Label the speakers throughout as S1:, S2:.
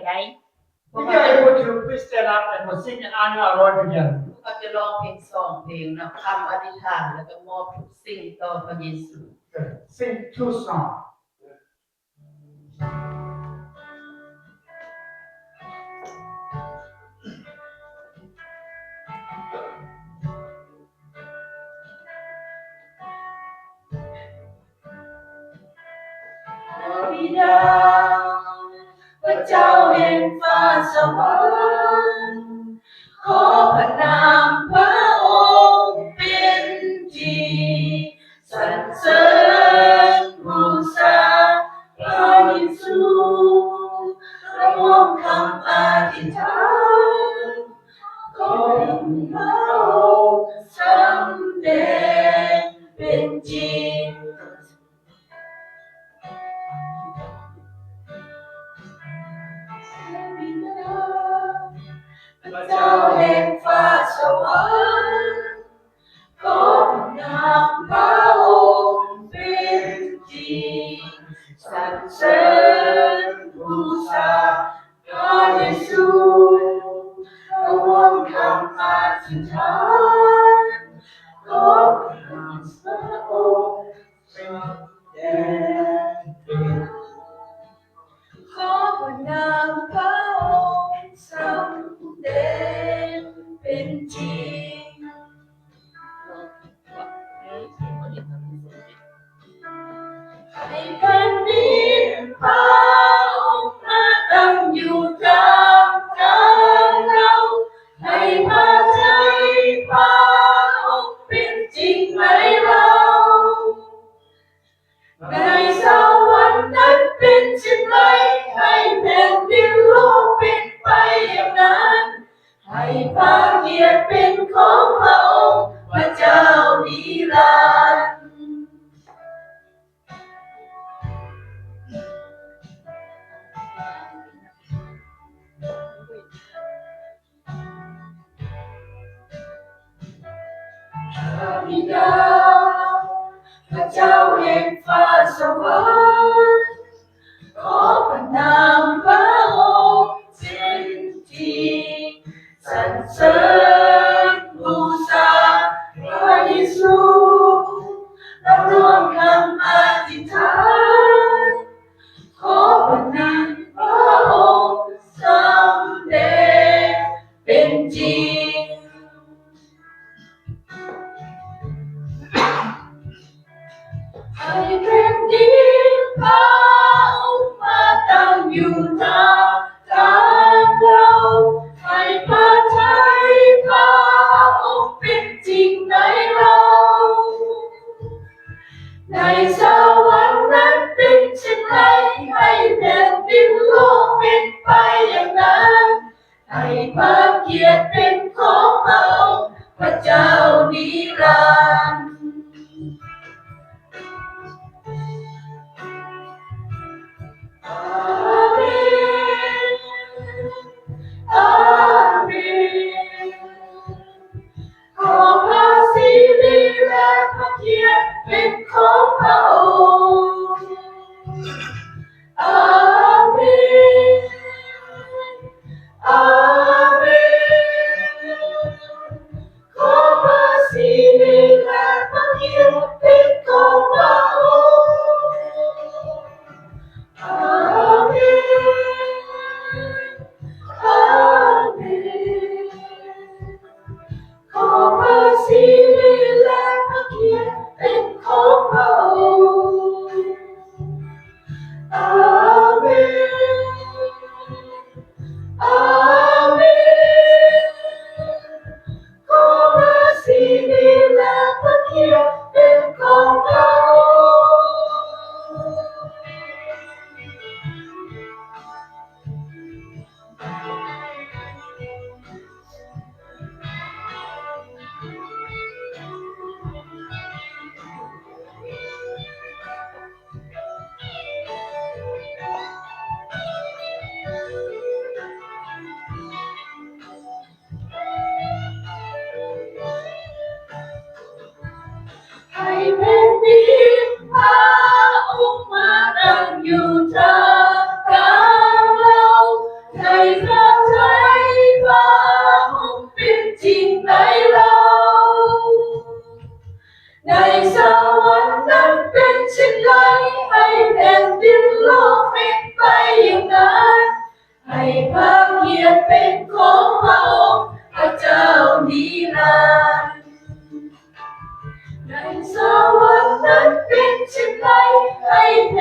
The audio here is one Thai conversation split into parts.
S1: ได้พวก
S2: Maybe
S1: เขา
S2: I would you please stand up and we'll sing an annual award together.
S1: เขาจะร้องเพลง2 เพลงนะคำอธิษฐานแล้วก็มอบทุกสิ่งต่อพระเยซู
S2: Good. Sing 2 songs.
S1: Bidah พระเจ้าแห่งฟ้าสวรรค์ขอพระนามพระองค์เป็นที่สรรเสริญบูชาพระเยซูและมอบคำอธิษฐานขอพระองค์สำเร็จเป็นจริงพระเจ้าแห่งฟ้าสวรรค์ขอพระนามพระองค์เป็นจริงสรรเสริญบูชาพระเยซูและร่วมคำอธิษฐานขอพระนามพระองค์สำเร็จขอพระนามพระองค์สำเร็จเป็นจริงให้แผ่นดินพระองค์มาตั้งอยู่กลางกายเราให้พระใจพระองค์เป็นจริงในเราในสวรรค์นั้นเป็นเช่นไรให้แผ่นดินโลกเป็นไปอย่างนั้นให้พระเกียรติเป็นของพระองค์พระเจ้านิรันดร์พระบิดาพระเจ้าแห่งฟ้าสวรรค์ขอพระนามพระองค์เป็นที่สรรเสริญบูชาพระเยซูและร่วมคำอธิษฐานขอพระนามพระองค์สำเร็จเป็นจริงให้แผ่นดินพ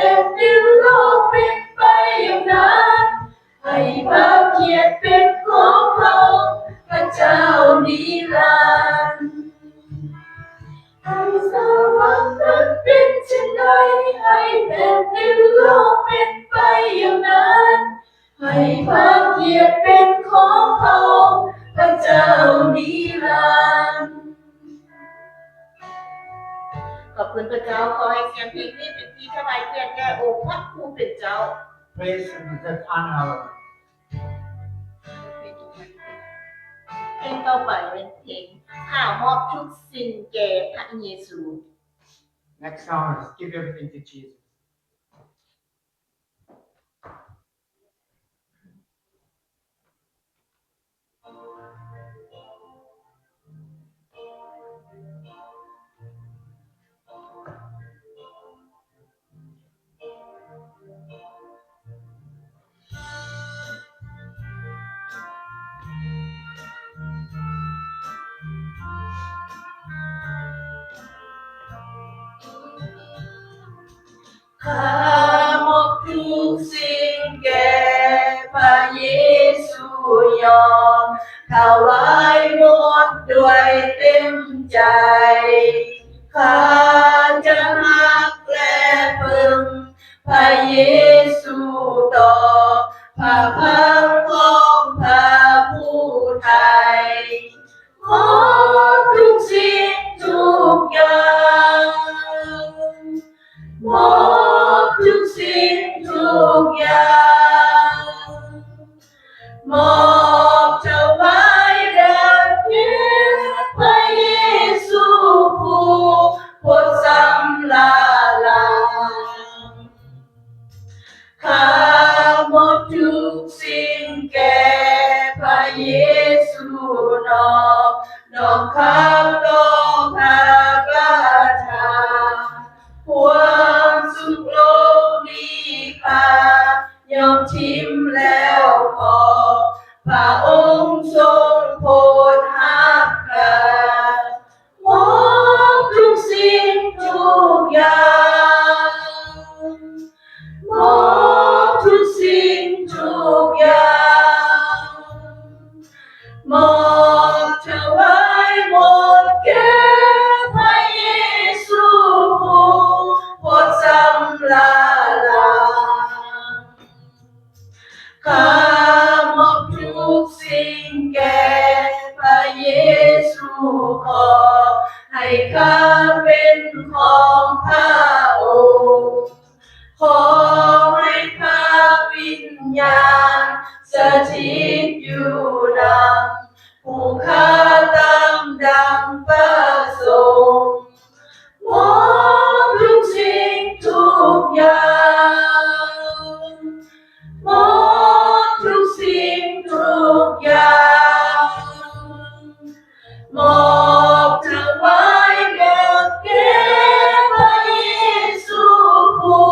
S1: ผ่นดินโลกเป็นไปอย่างนั้นให้พระเกียรติเป็นของพระองค์พระเจ้านิรันดร์ให้สวรรค์นั้นเป็นเช่นใดให้แผ่นดินโลกเป็นไปอย่างนั้นให้พระเกียรติเป็นของพระองค์พระเจ้านิรันดร์ขอบคุณพระเจ้าขอให้เสียงเพลงนี้เป็นที่ถวายเกียรติแก่องค์พระผู้เป็นเจ้า
S2: Praise and that honor our Lord.
S1: เพลงต่อไปเป็นเพลงข้ามอบทุกสิ่งแก่พระเยซู
S2: Next song is Give Everything to Jesus.
S1: ข้ามอบทุกสิ่งแก่พระเยซูยอมถวายหมดด้วยเต็มใจข้าจะรักและพึงพระเยซูต่อพระพักของพระผู้ไทยมอบทุกสิ่งทุกอย่างมอบทุกสิ่งทุกอย่างมอบถวายรักแก่พระเยซูผู้พ้นสำลาลางข้ามอบทุกสิ่งแก่พระเยซูน้อมข้ามต่อพระประทานความสุขโลกนี้ข้ายอมทิ้มแล้วขอพระองค์ทรงโปรดหักข้ามอบทุกสิ่งทุกอย่างมอบทุกสิ่งทุกอย่างมอบถวายหมดแก่พระเยซูผู้พ้นสำลาลางข้ามอบทุกสิ่งแก่พระเยซูขอให้ข้าเป็นของพระองค์ขอให้ข้าวิญญาณสถิตอยู่นำผู้ข้าตามดังประสงค์มอบทุกสิ่งทุกอย่างมอบทุกสิ่งทุกอย่างมอบถวายหมดแก่พระเยซูผู้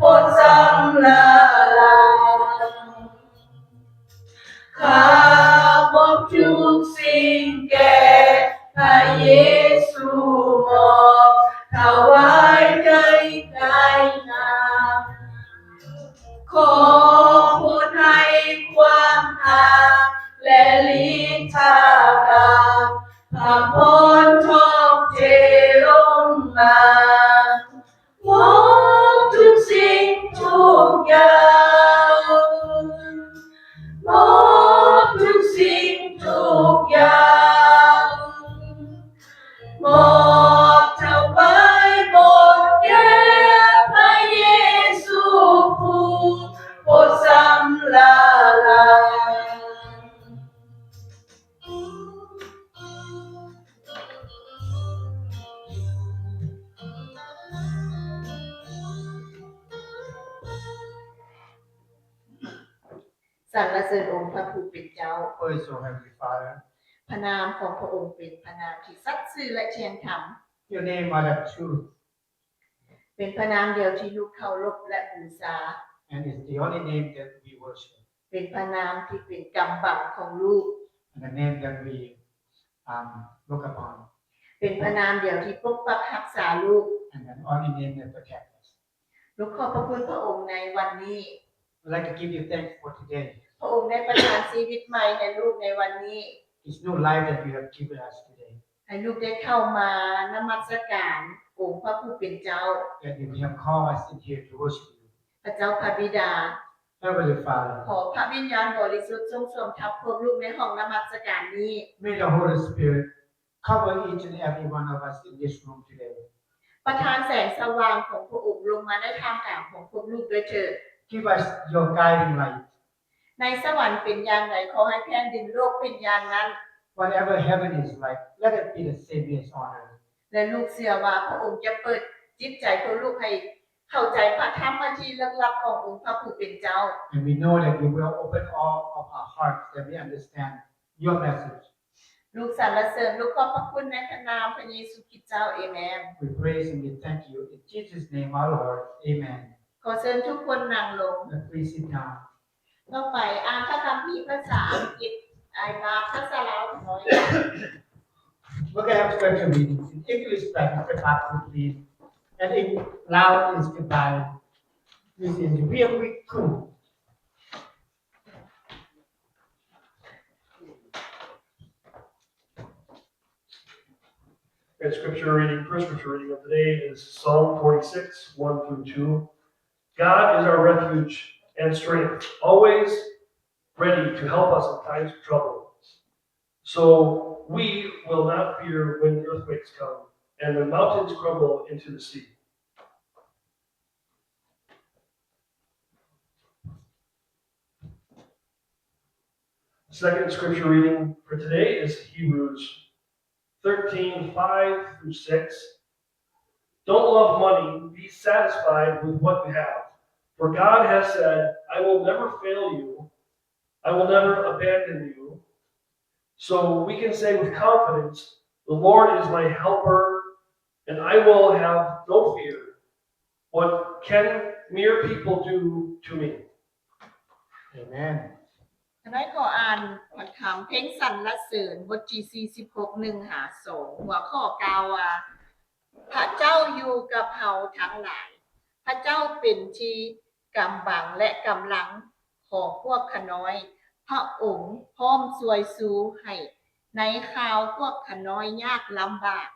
S1: พ้นสำลาลางข้ามอบทุกสิ่งแก่พระเยซูมอบถวายใจนาขอพูดให้ความหาและลิทากาพระพรทองเทลงมามอบทุกสิ่งทุกอย่างมอบทุกสิ่งทุกอย่างมอบถวายหมดแก่พระเยซูผู้พ้นสำลาลางสรรเสริญองค์พระผู้เป็นเจ้า
S2: Praise O Heavenly Father.
S1: พระนามของพระองค์เป็นพระนามที่สัตย์ซื่อและเที่ยงธรรม
S2: Your name are the truth,
S1: เป็นพระนามเดียวที่ลูกเคารพและบูชา
S2: and it's the only name that we worship,
S1: เป็นพระนามที่เป็นกำบังของลูก
S2: and the name that we look upon,
S1: เป็นพระนามเดียวที่ปกปักรักษาลูก
S2: and the only name that protects us.
S1: ลูกขอบพระคุณพระองค์ในวันนี้
S2: I'd like to give you thanks for today.
S1: พระองค์ได้ประทานชีวิตใหม่ให้ลูกในวันนี้
S2: It's new life that you have given us today.
S1: ให้ลูกได้เข้ามานมัสการองค์พระผู้เป็นเจ้า
S2: That you have called us in here to worship you.
S1: พระเจ้าพระบิดา
S2: Heavenly Father,
S1: ขอพระวิญญาณบริสุทธิ์ทรงสวมทับพวกลูกในห้องนมัสการนี้
S2: may the Holy Spirit cover each and every one of us in this room today.
S1: ประทานแสงสว่างของพระองค์ลงมาในท่ามกลางของพวกลูกด้วยเถิด
S2: Give us your guiding light.
S1: ในสวรรค์เป็นอย่างไรขอให้แผ่นดินโลกเป็นอย่างนั้น
S2: Whatever heaven is like, let it be the same as on earth.
S1: และลูกเชื่อว่าพระองค์จะเปิดจิตใจของลูกให้เข้าใจพระธรรมที่ลึกลับขององค์พระผู้เป็นเจ้า
S2: And we know that you will open all of our hearts that we understand your message.
S1: ลูกสรรเสริญลูกขอบพระคุณในพระนามพระเยซูคริสต์เจ้าเอเมน
S2: We praise and we thank you. In Jesus' name, our Lord. Amen.
S1: ขอเชิญทุกคนนั่งลง
S2: And please sit down.
S1: ต่อไปอ่านพระคัมภีร์ภาษาอังกฤษอ่านภาษาลาวน้อย
S2: We're going to have scripture readings. In English, practice the Bible, please. And in loud is goodbye. This is real quick cool.
S3: And scripture reading, first scripture reading of today is Psalm 46, 1 through 2. God is our refuge and strength, always ready to help us in times of trouble. So we will not fear when earthquakes come and the mountains crumble into the sea. Second scripture reading for today is Hebrews 13, 5 through 6. Don't love money, be satisfied with what you have. For God has said, I will never fail you, I will never abandon you. So we can say with confidence, the Lord is my helper, and I will have no fear. What can mere people do to me?
S2: Amen.
S1: ฉะนั้นขออ่านพระคำเพลงสรรเสริญบทที่46 1-2หัวข้อกล่าวว่าพระเจ้าอยู่กับเฮาทั้งหลายพระเจ้าเป็นที่กำบังและกำลังของพวกขน้อยพระองค์พร้อมช่วยสู้ให้ในข่าวพวกขน้อยยากลำบาก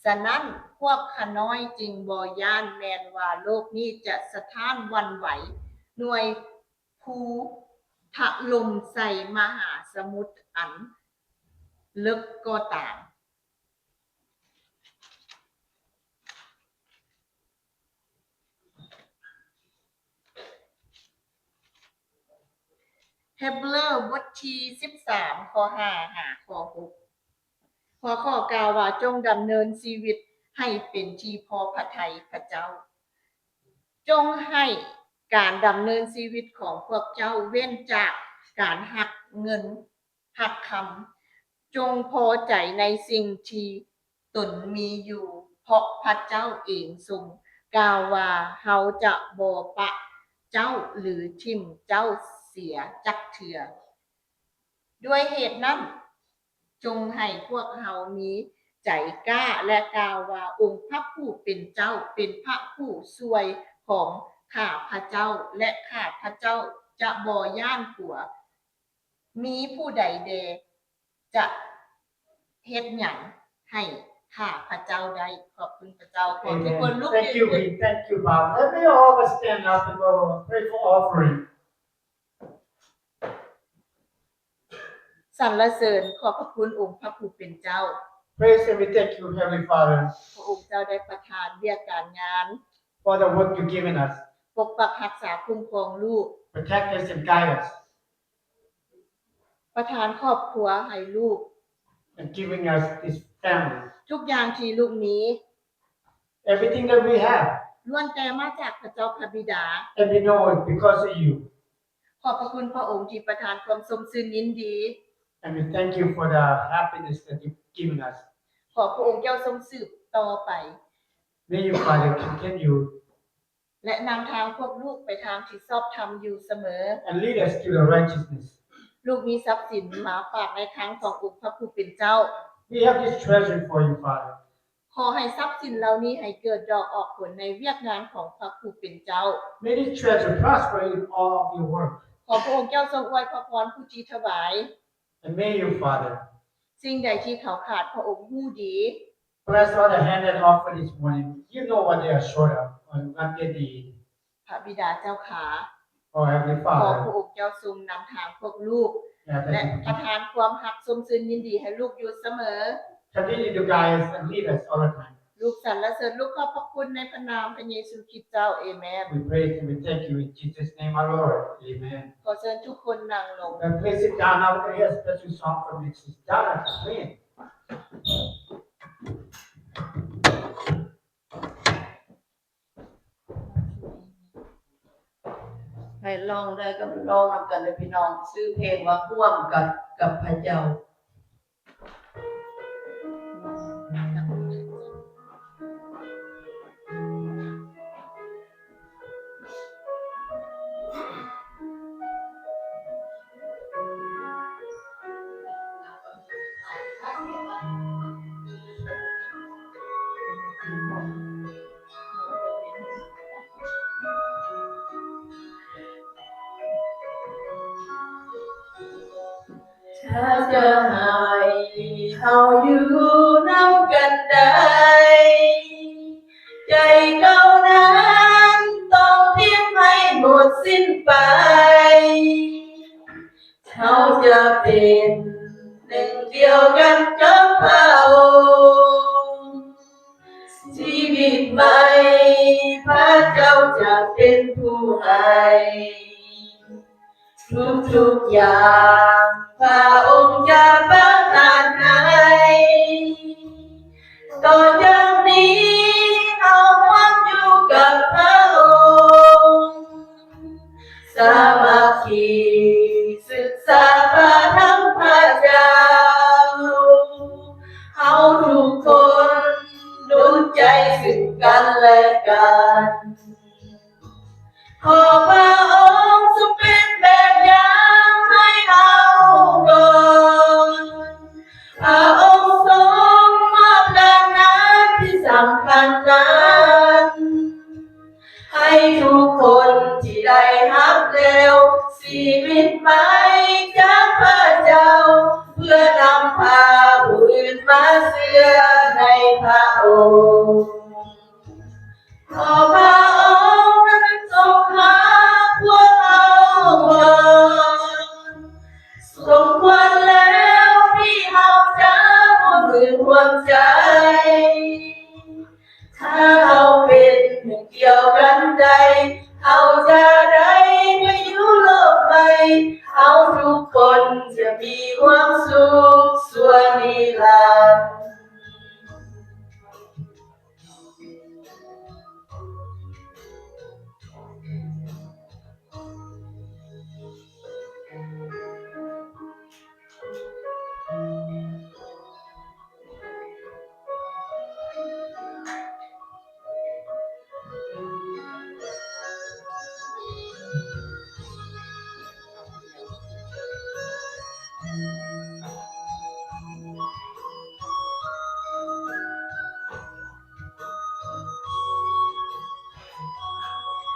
S1: ฉะนั้นพวกขน้อยจึงบ่ย้านแม้นว่าโลกนี้จะสะท้านหวั่นไหวหน่วยภูถล่มใส่มหาสมุทรอันลึกก็ตามเฮบเรบทที่13ข้อ5หาข้อ6หัวข้อกล่าวว่าจงดำเนินชีวิตให้เป็นที่พอพระทัยพระเจ้าจงให้การดำเนินชีวิตของพวกเจ้าเว้นจากการหักเงินหักคำจงพอใจในสิ่งที่ตนมีอยู่เพราะพระเจ้าเองทรงกล่าวว่าเฮาจะบ่ปะเจ้าหรือทิ่มเจ้าเสียจักเทื่อด้วยเหตุนั้นจงให้พวกเฮามีใจกล้าและกล่าวว่าองค์พระผู้เป็นเจ้าเป็นพระผู้ช่วยของข้าพระเจ้าและข้าพระเจ้าจะบ่ย้านกลัวมีผู้ใดแดจะเฮ็ดหยังให้ข้าพระเจ้าได้ขอบคุณพระเจ้าขอทุกคนลุก
S2: Thank you, we thank you, Bob. Let me all of us stand up and go to a grateful offering.
S1: สรรเสริญขอบพระคุณองค์พระผู้เป็นเจ้า
S2: Praise and we thank you, Heavenly Father,
S1: พระองค์เจ้าได้ประทานเรียกการงาน
S2: for the work you've given us.
S1: ปกปักรักษาคุ้มครองลูก
S2: Protect us and guide us,
S1: ประทานครอบครัวให้ลูก
S2: and giving us this family.
S1: ทุกอย่างที่ลูกมี
S2: Everything that we have,
S1: ล้วนแต่มาจากพระเจ้าพระบิดา
S2: and we know it because of you.
S1: ขอบพระคุณพระองค์ที่ประทานความสมชื่นยินดี
S2: And we thank you for the happiness that you've given us.
S1: ขอพระองค์เจ้าทรงสืบต่อไป
S2: May you, Father, continue
S1: และนำทางพวกลูกไปทางที่ชอบธรรมอยู่เสมอ
S2: and lead us to the righteousness.
S1: ลูกมีทรัพย์สินมาฝากในครั้งขององค์พระผู้เป็นเจ้า
S2: We have this treasure for you, Father.
S1: ขอให้ทรัพย์สินเหล่านี้ให้เกิดดอกออกผลในเวียกงานของพระผู้เป็นเจ้า
S2: May this treasure prosper in all of your work.
S1: ขอพระองค์เจ้าทรงอวยพระพรผู้ที่ถวาย
S2: And may you, Father,
S1: สิ่งใดที่เขาขาดพระองค์รู้ดี
S2: bless all the hand that offer this morning. You know what they are short of or what they need.
S1: พระบิดาเจ้าขา
S2: Oh, Heavenly
S1: ขอพระ
S2: Father,
S1: องค์เจ้าทรงนำทางพวกลูก
S2: yeah,
S1: และ
S2: thank
S1: ประ
S2: you.
S1: ทานความหักสมซึ้งยินดีให้ลูกอยู่เสมอ
S2: Continue to guide us and lead us all the time.
S1: ลูกสรรเสริญลูกขอบพระคุณในพระนามพระเยซูคริสต์เจ้าเอเมน
S2: We praise and we thank you in Jesus' name, our Lord. Amen.
S1: ขอเชิญทุกคนนั่งลง
S2: And please sit down now. We're going to hear a special song from Mrs. Donna Queen.
S4: ให้ลองได้ก็ลองนำกันเลยพี่น้องชื่อเพลงว่าร่วมกันกับพระเจ้า ถ้าจะให้เขาอยู่น้ำกันได้ใจเขานั้นต้องเทียมให้หมดสิ้นไปเขาจะเป็นหนึ่งเดียวกันกับพระองค์ชีวิตใหม่พระเจ้าจะเป็นผู้ให้ทุกอย่างพระองค์จะประทานให้ต่อจากนี้เอาหวังอยู่กับพระองค์สามัคคีศึกษาพระธรรมพระเจ้าเอาทุกคนดูใจซึ่งกันและกันขอพระองค์ทรงเป็นแบบอย่างให้เราก่อนพระองค์ทรงมอบแรงงานที่สำคัญนั้นให้ทุกคนที่ได้รับแล้วชีวิตใหม่จากพระเจ้าเพื่อนำพาผู้อื่นมาเชื่อในพระองค์ขอพระองค์นั้นทรงหาพวกเราก่อนสมควรแล้วที่เราจะร่วมมือร่วมใจถ้าเราเป็นหนึ่งเดียวกันใจเราจะได้ไปอยู่โลกใหม่เราทุกคนจะมีความสุขส่วนนิรันดร์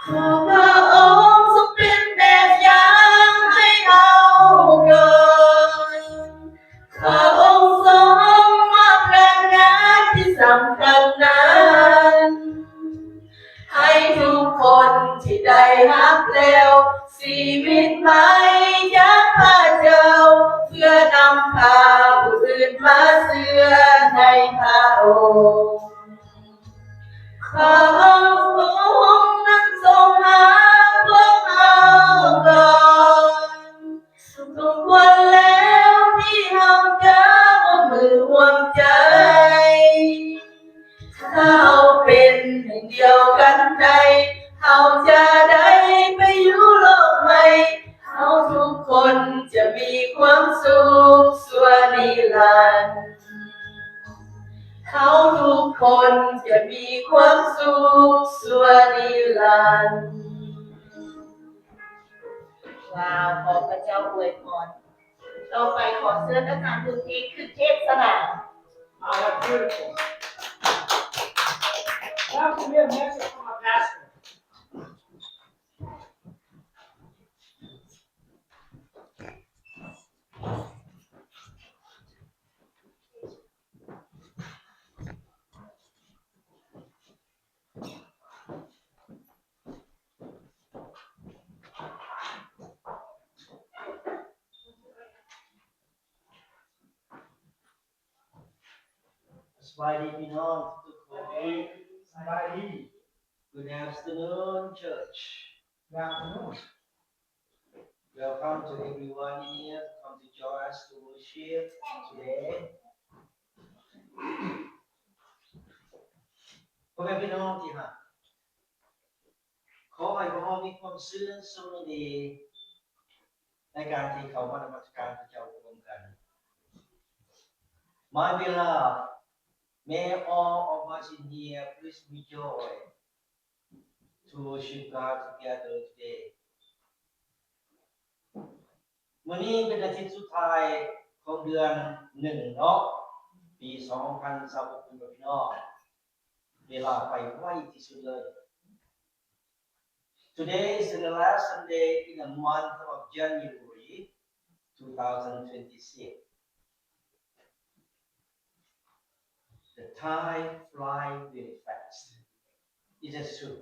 S4: ขอพระองค์ทรงเป็นแบบอย่างให้เราก่อนพระองค์ทรงมอบแรงงานที่สำคัญนั้นให้ทุกคนที่ได้รับแล้วชีวิตใหม่จากพระเจ้าเพื่อนำพาผู้อื่นมาเชื่อในพระองค์พระองค์นั้นทรงหาพวกเราก่อนสมควรแล้วที่เราจะร่วมมือร่วมใจถ้าเราเป็นหนึ่งเดียวกันใจเราจะได้ไปอยู่โลกใหม่เราทุกคนจะมีความสุขส่วนนิรันดร์เขาทุกคนจะมีความสุขส่วนนิรันดร์ว้าวขอพระเจ้าอวยพรต่อไปขอเชิญอาจารย์ทุกทีขึ้นเทศนา
S2: Ah, that's beautiful. Now to hear a message from a pastor.
S5: สบายดีพี่น้องทุกคน
S2: Somebody,
S5: Good afternoon, church.
S2: good afternoon.
S5: Welcome to everyone in here. Come to join us to worship today. พ่อแม่พี่น้องที่รักขอให้พวกเรามีความซื่อสัตย์ดีในการที่เข้ามานมัสการพระเจ้าร่วมกัน My beloved, may all of us in here please rejoice to worship God together today. มื้อนี้เป็นอาทิตย์สุดท้ายของเดือน1เนาะปี2026คุณพี่น้องเวลาไปไวที่สุดเลย Today is the last Sunday in the month of January 2026. The time flies very fast. It is true.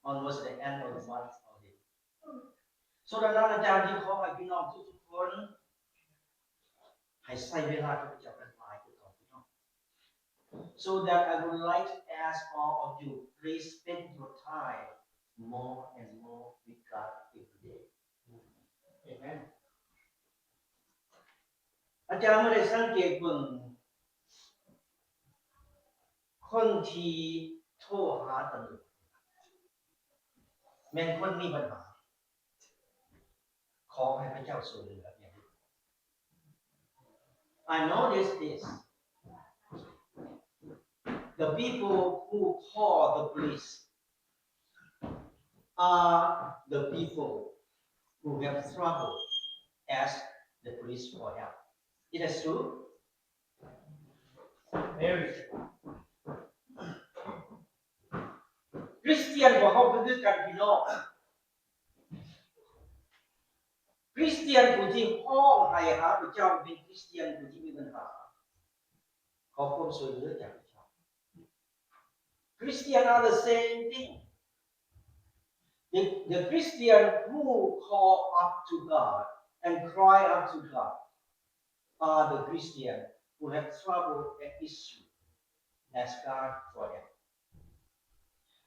S5: Almost the end of the month already. ส่วนนั้นอาจารย์ที่ขอให้พี่น้องทุกๆคนให้ใช้เวลากับพระเจ้าเป็นหลายคือของพี่น้อง So that I would like to ask all of you, please spend your time more and more with God every day.
S2: Amen.
S5: อาจารย์ไม่ได้สังเกตเบิ่งคนที่โทรหาตำรวจแม่นคนมีปัญหาขอให้พระเจ้าช่วยเหลืออย่างนี้ I noticed this. The people who call the police are the people who have trouble ask the police for help. It is true.
S2: Very true.
S5: คริสเตียนของเขาคือกันพี่น้องคริสเตียนผู้ที่ห้องให้หาพระเจ้าเป็นคริสเตียนผู้ที่มีปัญหาขอความช่วยเหลือจากพระเจ้า Christians are the same thing. The Christian who call up to God and cry up to God are the Christian who have trouble and issue. Ask God for help.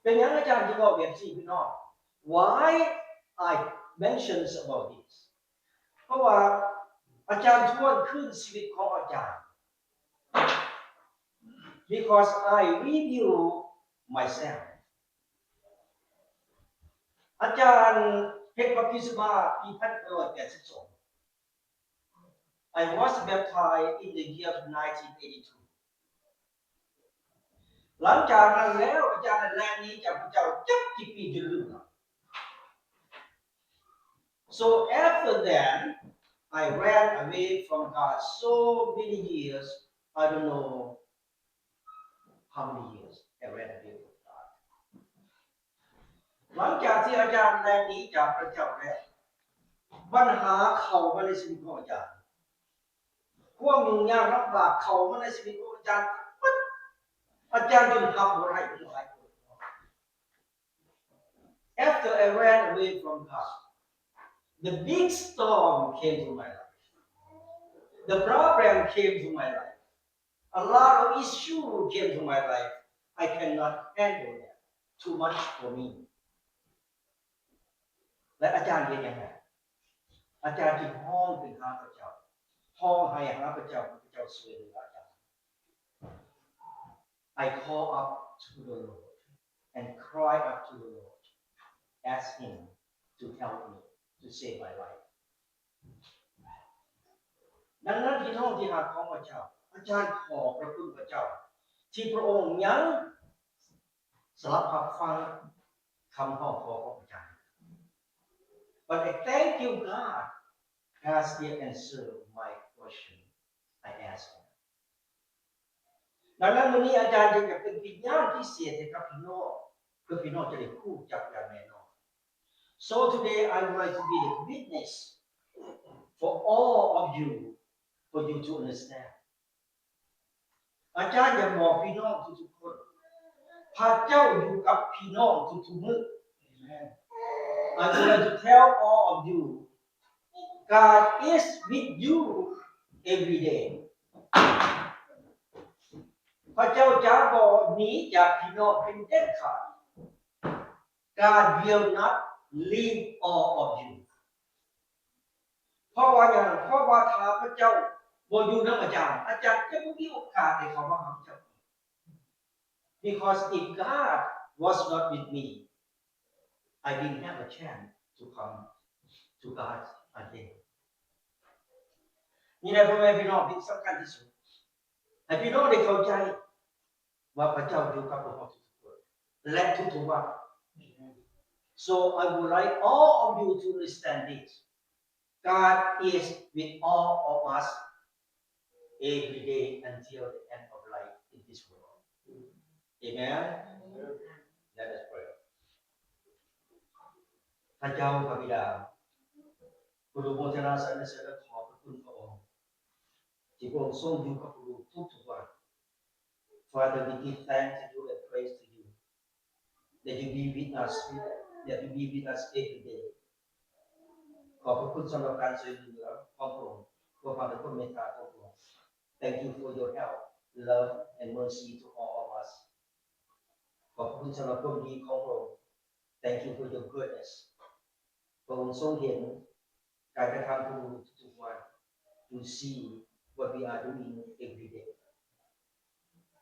S5: เป็นอย่างอาจารย์ที่บอกแบบนี้พี่น้อง Why I mentions about this เพราะว่าอาจารย์ทวนขึ้นชีวิตของอาจารย์ Because I review myself อาจารย์เพชรบัพติศมาปี1982 I was baptized in the year of 1982 หลังจากนั้นแล้วอาจารย์แลนนี้จากพระเจ้าจักกี่ปีจนลืมแล้ว So after that I ran away from God so many years. I don't know how many years I ran away from God. หลังจากที่อาจารย์แลนนี้จากพระเจ้าแล้วปัญหาเข้ามาในชีวิตของอาจารย์ความยุ่งยากลำบากเข้ามาในชีวิตของอาจารย์อาจารย์จนทำอะไรเป็นหลายคน After I ran away from God, the big storm came to my life. The problem came to my life. A lot of issues came to my life. I cannot handle that. Too much for me. และอาจารย์เป็นยังไงอาจารย์จึงห้องถึงหาพระเจ้าห้องให้หาพระเจ้าพระเจ้าช่วยเหลืออาจารย์ I call up to the Lord and cry up to the Lord. Ask Him to help me to save my life. ดังนั้นพี่น้องที่รักของพระเจ้าอาจารย์ขอพระคุณพระเจ้าที่พระองค์ยังสลับรับฟังคำห้องขอของอาจารย์ But I thank you God has yet answered my question I asked Him. ดังนั้นวันนี้อาจารย์จึงอยากเป็นวิญญาณพิเศษให้กับพี่น้องเพื่อพี่น้องจะได้คู่จับอย่างแน่นอน So today I would like to be a witness for all of you for you to understand อาจารย์อยากบอกพี่น้องทุกๆคนพระเจ้าอยู่กับพี่น้องทุกๆมื้อ I would like to tell all of you God is with you every day พระเจ้าจะบ่หนีจากพี่น้องเป็นเด็ดขาด God will not leave all of you เพราะว่าอย่างเพราะว่าถ้าพระเจ้าบ่อยู่นำอาจารย์จะบ่มีโอกาสให้เขามาหาพระเจ้า Because if God was not with me I didn't have a chance to come to God again นี่แหละพ่อแม่พี่น้องเป็นสำคัญที่สุดให้พี่น้องได้เข้าใจว่าพระเจ้าอยู่กับพวกเราทุกคนและทุกๆวัน So I would like all of you to understand this God is with all of us every day until the end of life in this world Amen Let us pray พระเจ้าพระบิดาผู้รู้โมทนาสรรเสริญและขอบพระคุณพระองค์ที่พระองค์ทรงอยู่กับผู้รู้ทุกๆวัน Father we give thanks to you and praise to you that you be with us every day ขอบพระคุณสำหรับการช่วยเหลือของพระองค์ขอความเป็นเมตตาของพระองค์ Thank you for your help love and mercy to all of us ขอบคุณสำหรับความดีของพระองค์ Thank you for your goodness พระองค์ทรงเห็นการกระทำของเราทุกๆวัน to see what we are doing every day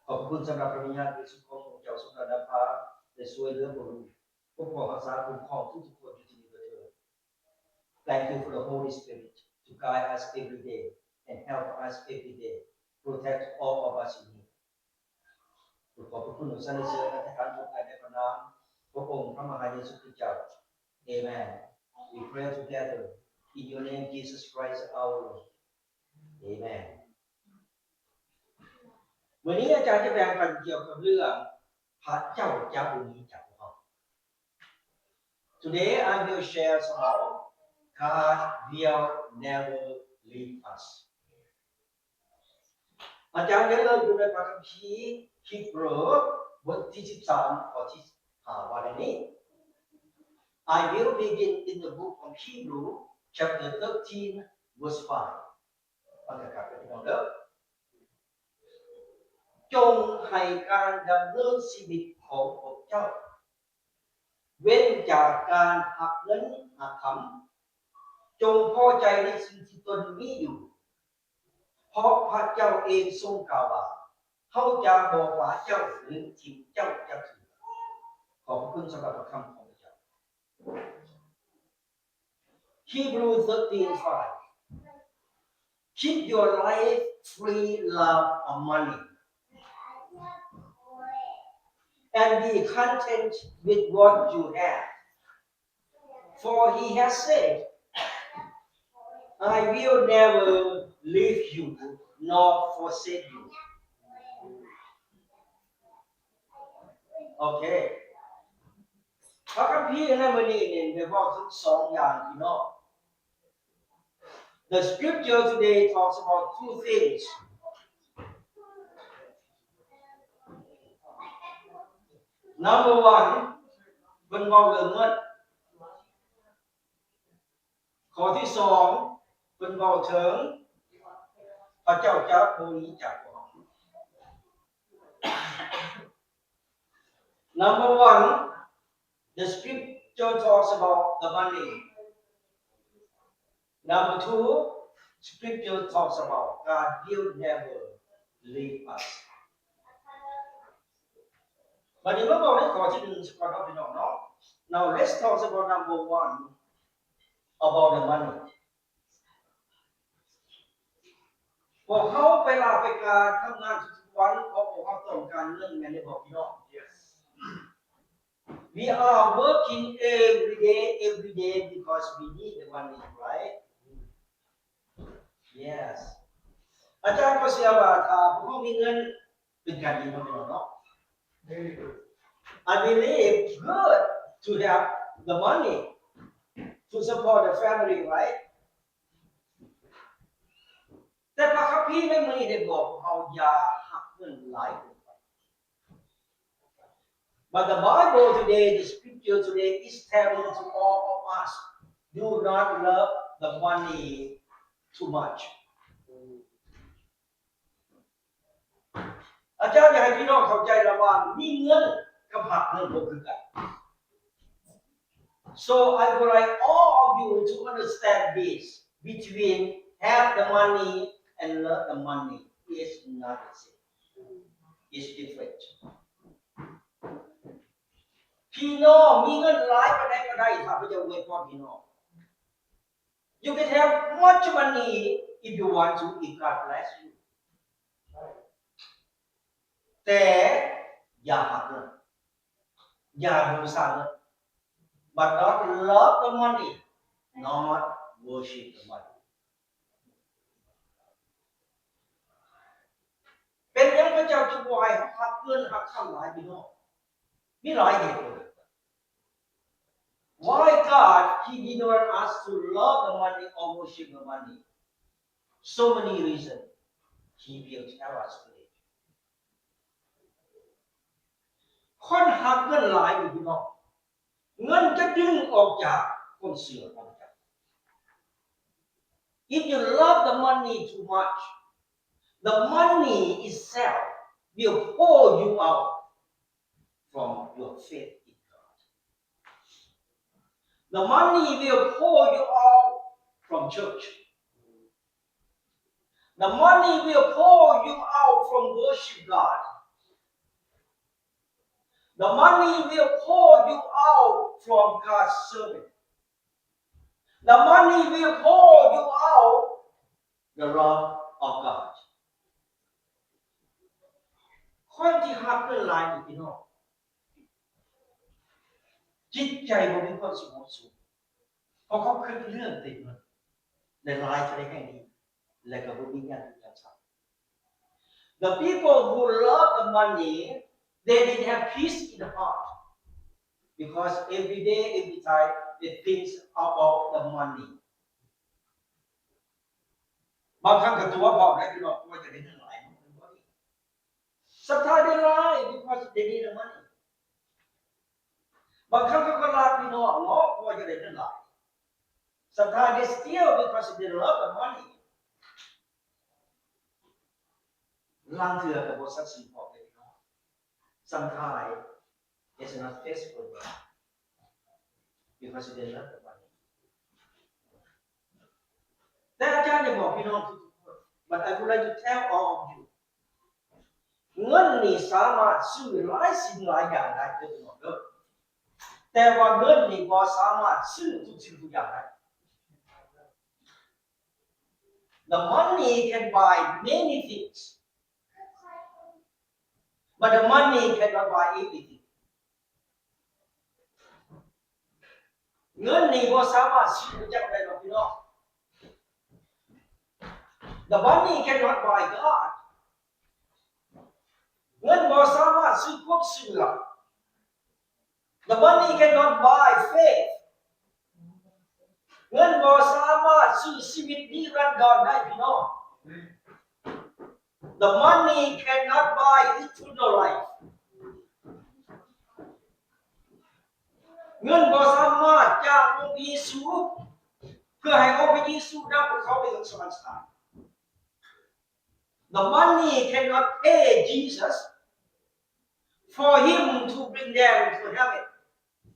S5: ขอบคุณสำหรับพระวิญญาณบริสุทธิ์ของพระองค์เจ้าทรงนำพาและช่วยเหลือพวกเราปกป้องรักษาคุ้มครองทุกๆคนอยู่ที่นี่ด้วยเถิด Thank you for the Holy Spirit to guide us every day and help us every day protect all of us in here ขอบคุณสรรเสริญและการยกให้ในพระนามพระองค์พระมหาเยซูคริสต์เจ้า Amen We pray together in your name Jesus Christ our Lord Amen วันนี้อาจารย์จะแบ่งปันเกี่ยวกับเรื่องพระเจ้าจะบ่หนีจากพวกเรา Today I will share about God will never leave us อาจารย์จะเริ่มอยู่ในพระคัมภีร์ฮีบรูบทที่13ข้อที่5ว่าอย่างนี้ I will begin in the book of Hebrew chapter 13 verse 5ฟังกันครับพี่น้องเด้อจงให้การดำเนินชีวิตของพวกเจ้าเว้นจากการหักเงินหักคำจงพอใจในสิ่งที่ตนมีอยู่เพราะพระเจ้าเองทรงกล่าวว่าเขาจะบอกว่าเจ้าหรือทิ่มเจ้าจะถือขอบคุณสำหรับคำของพระเจ้า Hebrew 13:5 Keep your life free love of money and be content with what you have for he has said I will never leave you nor forsake you โอเคพระคัมภีร์ในวันนี้เนี่ยได้บอกถึง2อย่างพี่น้อง The scripture today talks about two things Number 1เป็นบอกเรื่องเงินข้อที่2เป็นบอกถึงพระเจ้าจะบ่หนีจากพวกเรา Number 1 The scripture talks about the money Number 2 Scripture talks about God will never leave us วันนี้มาบอกในข้อที่1สักก่อนครับพี่น้องเนาะ Now let's talk about number 1 about the money พวกเขาไปลาไปการทำงานทุกวันเพราะพวกเขาต้องการเงินแม่ได้บอกพี่น้อง Yes We are working every day because we need the money right Yes อาจารย์ก็เชื่อว่าถ้าพวกเขามีเงิน เป็นการดีของเราเนาะ I believe good to have the money to support the family right แต่พระคัมภีร์ในมื้อนี้ได้บอกเฮาอย่าหักเงินหลายเกินไป But the Bible today, the scripture today is telling to all of us, do not love the money too much. อาจารย์อยากให้พี่น้องเข้าใจระหว่างมีเงินกับหักเงินบ่คือกัน So I would like all of you to understand this between have the money and love the money is not the same. It's different. พี่น้องมีเงินหลายปานใดก็ได้ถ้าพระเจ้าอวยพรพี่น้อง You can have much money if you want to if God bless you. แต่อย่าหักเงินอย่าบูชาเงิน But not love the money, not worship the money. เป็นยังพระเจ้าจะบอกให้หักเงินหักคำหลายพี่น้องมีหลายเหตุผล Why God He did not want us to love the money or worship the money? So many reasons. He will tell us today. คนหักเงินหลายอยู่พี่น้องเงินจะดึงออกจากคนเสือของเจ้า If you love the money too much, the money itself will pull you out from your faith in God. The money will pull you out from church. The money will pull you out from worship God. The money will pull you out from God's service. The money will pull you out the love of God. คนที่หักเงินหลายอยู่พี่น้องจิตใจบ่มีความสงบสุขเพราะเขาคิดเรื่องติดเงินในหลายจะได้แห่งนี้และก็บ่มีงานที่จะทำ The people who love the money they didn't have peace in the heart because every day every time they think about the money บางครั้งก็ตัวบอกได้พี่น้องว่าจะได้เงินหลายศรัทธาได้หลาย because they need the money บางครั้งก็ลาพี่น้องเนาะว่าจะได้เงินหลายศรัทธา they steal because they love the money ลางเทื่อก็บ่ศักดิ์สิทธิ์พอได้พี่น้อง Sometimes it's not faithful because they love the money แต่อาจารย์จะบอกพี่น้องทุกๆคน but I would like to tell all of you เงินนี่สามารถซื้อหลายสิ่งหลายอย่างได้เด้อพี่น้องเด้อแต่ว่าเงินนี่บ่สามารถซื้อทุกสิ่งทุกอย่างได้ The money can buy many things but the money cannot buy everything เงินนี่บ่สามารถซื้อทุกอย่างได้หรอกพี่น้อง The money cannot buy God เงินบ่สามารถซื้อความเชื่อ The money cannot buy faith เงินบ่สามารถซื้อชีวิตนิรันดรได้พี่น้อง The money cannot buy eternal life เงินบ่สามารถจ้างองค์เยซูเพื่อให้องค์พระเยซูนำพวกเขาไปถึงสวรรค์ The money cannot pay Jesus for him to bring them to heaven.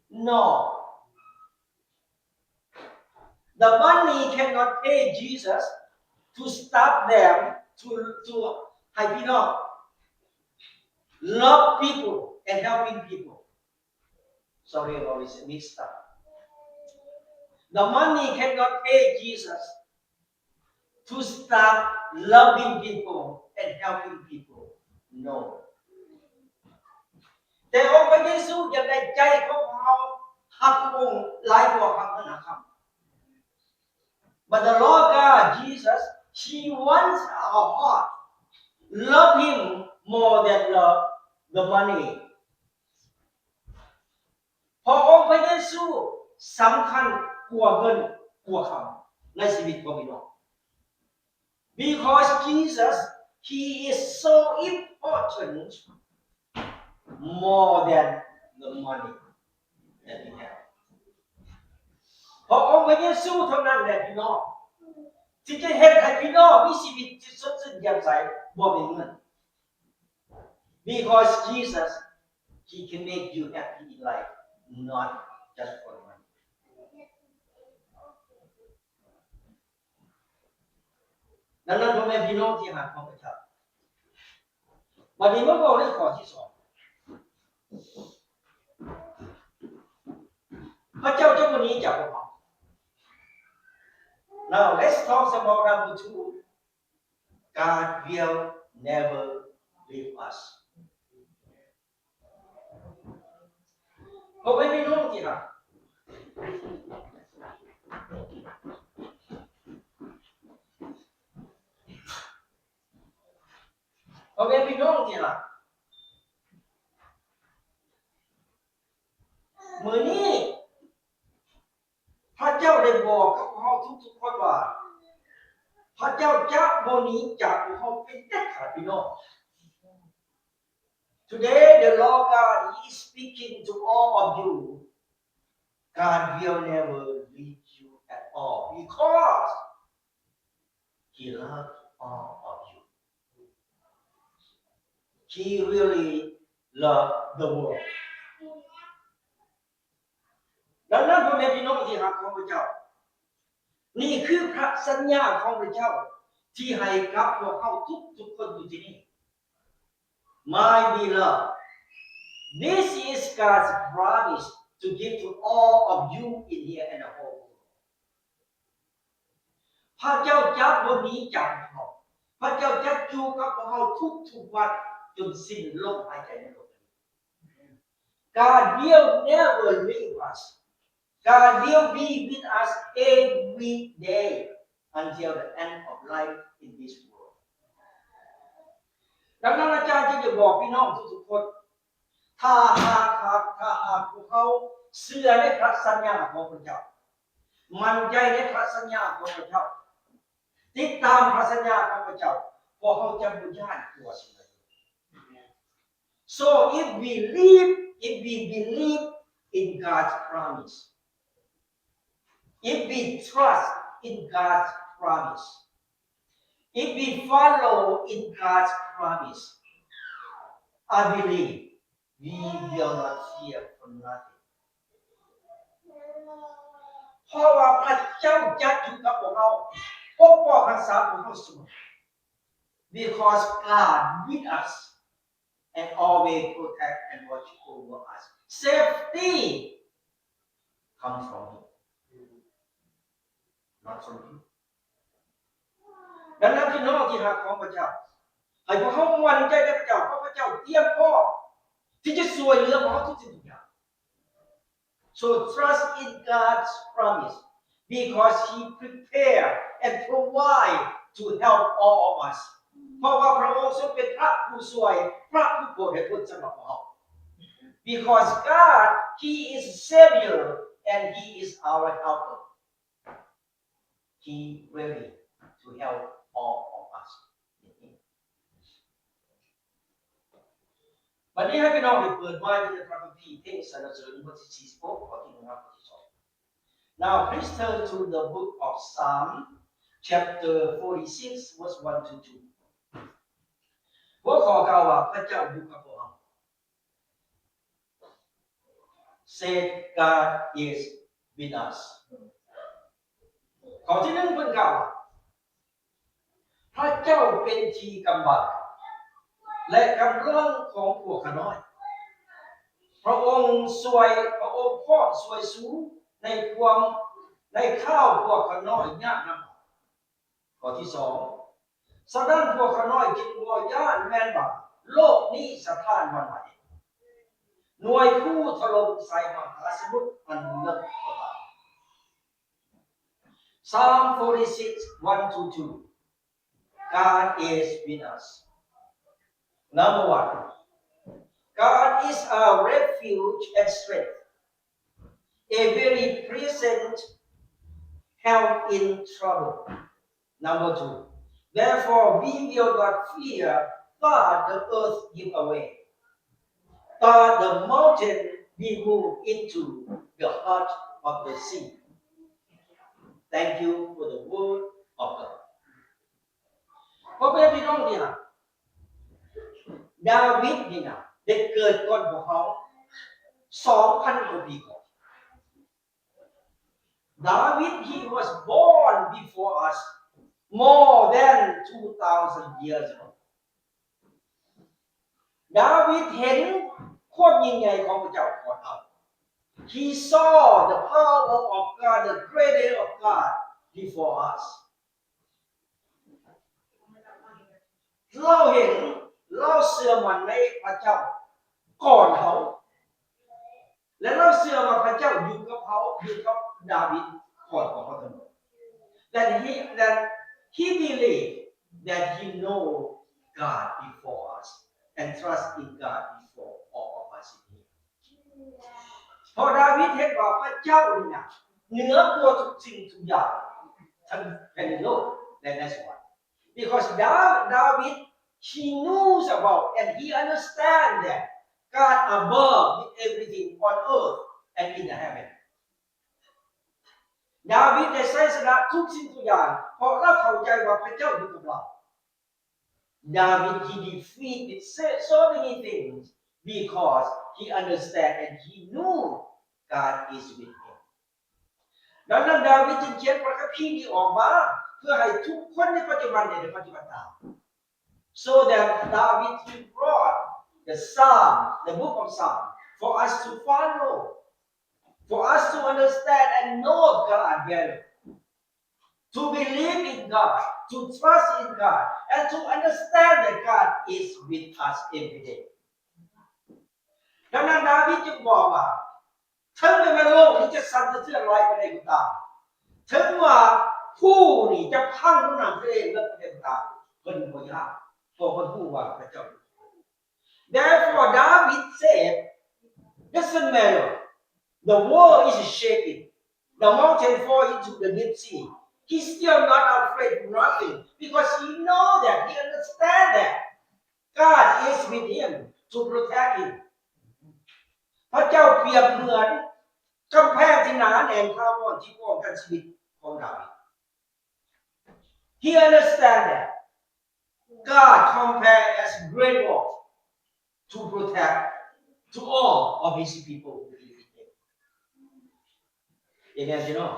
S5: No. The money cannot pay Jesus to stop them toให้พี่น้อง love people and helping people. Sorry about this mixed up. The money cannot pay Jesus to stop loving people and helping people. No. แต่องค์พระเยซูอยากได้ใจของเราหักองค์หลายกว่าหักเงินนะครับ But the Lord God Jesus He wants our heart love Him more than the money พระองค์พระเยซูสำคัญกว่าเงินกว่าคำในชีวิตของพี่น้อง because Jesus he is so important more than the money that we have พระองค์พระเยซูเท่านั้นแหละพี่น้องที่จะเฮ็ดให้พี่น้องมีชีวิตที่สดชื่นแจ่มใสบ่เป็นเงิน because Jesus he can make you happy in life not just for money ดังนั้นพ่อแม่พี่น้องที่รักของพระเจ้าวันนี้มาบอกในข้อที่2พระเจ้าจะบ่หนีจากพวกเรา Now let's talk about number 2 God will never leave us พ่อแม่พี่น้องที่รักพ่อแม่พี่น้องที่รักมื้อนี้พระเจ้าได้บอกกับพวกเราทุกๆคนว่าพระเจ้าจะบ่หนีจากพวกเราเป็นเด็ดขาดพี่น้อง Today the Lord God is speaking to all of you God will never leave you at all because He loves all of you He really loves the world ดังนั้นพ่อแม่พี่น้องที่รักของพระเจ้านี่คือพระสัญญาของพระเจ้าที่ให้กับพวกเขาทุกคนอยู่ที่นี่ My beloved this is God's promise to give to all of you in here and the whole world พระเจ้าจะบ่หนีจากพวกเขาพระเจ้าจะอยู่กับพวกเขาทุกวันจนสิ้นลมหายใจในโลกนี้ God will never leave us God will be with us every day until the end of life in this world ดังนั้นอาจารย์จะบอกพี่น้องทุกๆคนถ้าหากพวกเขาเชื่อในพระสัญญาของพระเจ้ามั่นใจในพระสัญญาของพระเจ้าติดตามพระสัญญาของพระเจ้าพวกเขาจะบ่ย้านกลัวสิ่งใด So if we believe in God's promise if we trust in God's promise if we follow in God's promise I believe we will not fear for nothing เพราะว่าพระเจ้าจะอยู่กับพวกเราปกป้องรักษาพวกเราเสมอ because God with us and always protect and watch over us safety comes from Him not from you ดังนั้นพี่น้องที่รักของพระเจ้าให้พวกเขามั่นใจในพระเจ้าเพราะพระเจ้าเตรียมพร้อมที่จะช่วยเหลือพวกเขาทุกสิ่งทุกอย่าง So trust in God's promise because He prepare and provide to help all of us เพราะว่าพระองค์ทรงเป็นพระผู้ช่วยพระผู้โปรดให้ผลสำหรับพวกเรา Because God He is Savior and He is our helper He ready to help all of us วันนี้ให้พี่น้องได้เปิดไว้ในพระคัมภีร์เพลงสรรเสริญบทที่46ข้อที่1ข้อที่2 Now please turn to the book of Psalm chapter 46 verse 1 to 2หัวข้อกล่าวว่าพระเจ้าอยู่กับพวกเรา Said God is with us ข้อที่1เพิ่นกล่าวว่าพระเจ้าเป็นที่กำบังและกำลังของพวกข้าน้อยพระองค์ช่วยพระองค์พ่อช่วยสูงในข้าวพวกข้าน้อยยากนำข้อที่2ฉะนั้นพวกข้าน้อยจึงบ่ย้านแม่นว่าโลกนี้สะท้านหวั่นไหวหน่วยผู้ถล่มใส่มหาสมุทรอันลึกกว่า Psalm 46 1 to 2 God is with us Number 1, God is our refuge and strength, a very present help in trouble. Number 2, therefore we will not fear, though the earth give away, though the mountain be moved into the heart of the sea. Thank you for the word of God. พ่อแม่พี่น้องนี่นะดาวิดนี่นะได้เกิดก่อนพวกเขา 2,000 กว่าปีก่อน David he was born before us more than 2,000 years ago. ดาวิดเห็นความยิ่งใหญ่ของพระเจ้าก่อนเรา He saw the power of God, the greatness of God before us. เราเห็นเราเชื่อมั่นในพระเจ้าก่อนเขาและเราเชื่อว่าพระเจ้าอยู่กับเขาอยู่กับดาวิดก่อนของเขาทั้งหมด that he believed that he know God before us and trust in God before all of us in here พอดาวิดเห็นว่าพระเจ้าเนี่ยเหนือกว่าทุกสิ่งทุกอย่างทั้งแผ่นดินโลกและในสวรรค์ because David he knows about and he understands that God above with everything on earth and in the heaven ดาวิดได้ใช้ชนะทุกสิ่งทุกอย่างเพราะเราเข้าใจว่าพระเจ้าอยู่กับเรา David he defeated so many things because he understand and he knew God is with him ดังนั้นดาวิดจึงเขียนพระคัมภีร์นี้ออกมาเพื่อให้ทุกคนในปัจจุบันได้ปฏิบัติตาม so that David he brought the Psalm, the book of Psalm, for us to follow, for us to understand and know God better, to believe in God, to trust in God, and to understand that God is with us every day. ดังนั้นดาวิดจึงบอกว่าถึงแม้ว่าโลกนี้จะสั่นสะเทือนไหวไปได้ก็ตามถึงว่าผู้นี้จะพังลงน้ำทะเลเลิกไปได้ก็ตามเพิ่นบ่ยากเพราะเพิ่นรู้ว่าพระเจ้าTherefore, David said, doesn't matter. The world is shaking. The mountain fall into the deep sea. He's still not afraid of nothing because he knows that, he understands that God is with him to protect him. พระเจ้าเปรียบเหมือนกำแพงที่หนาแน่นถาวรที่ป้องกันชีวิตของดาวิด He understands that God compared as great wall.to protect to all of his people who believe in him. Amen, you know.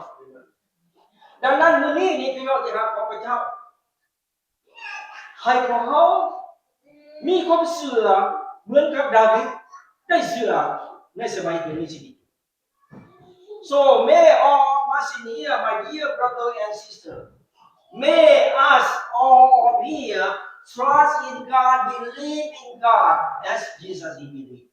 S5: ดังนั้นมื้อนี้นี่พี่น้องที่รักของพระเจ้าให้พวกเขามีความเชื่อเหมือนกับดาวิดได้เชื่อในสมัยที่มีชีวิต So may all of us in here, my dear brother and sister, may us all of here trust in God, believe in God as Jesus he believed.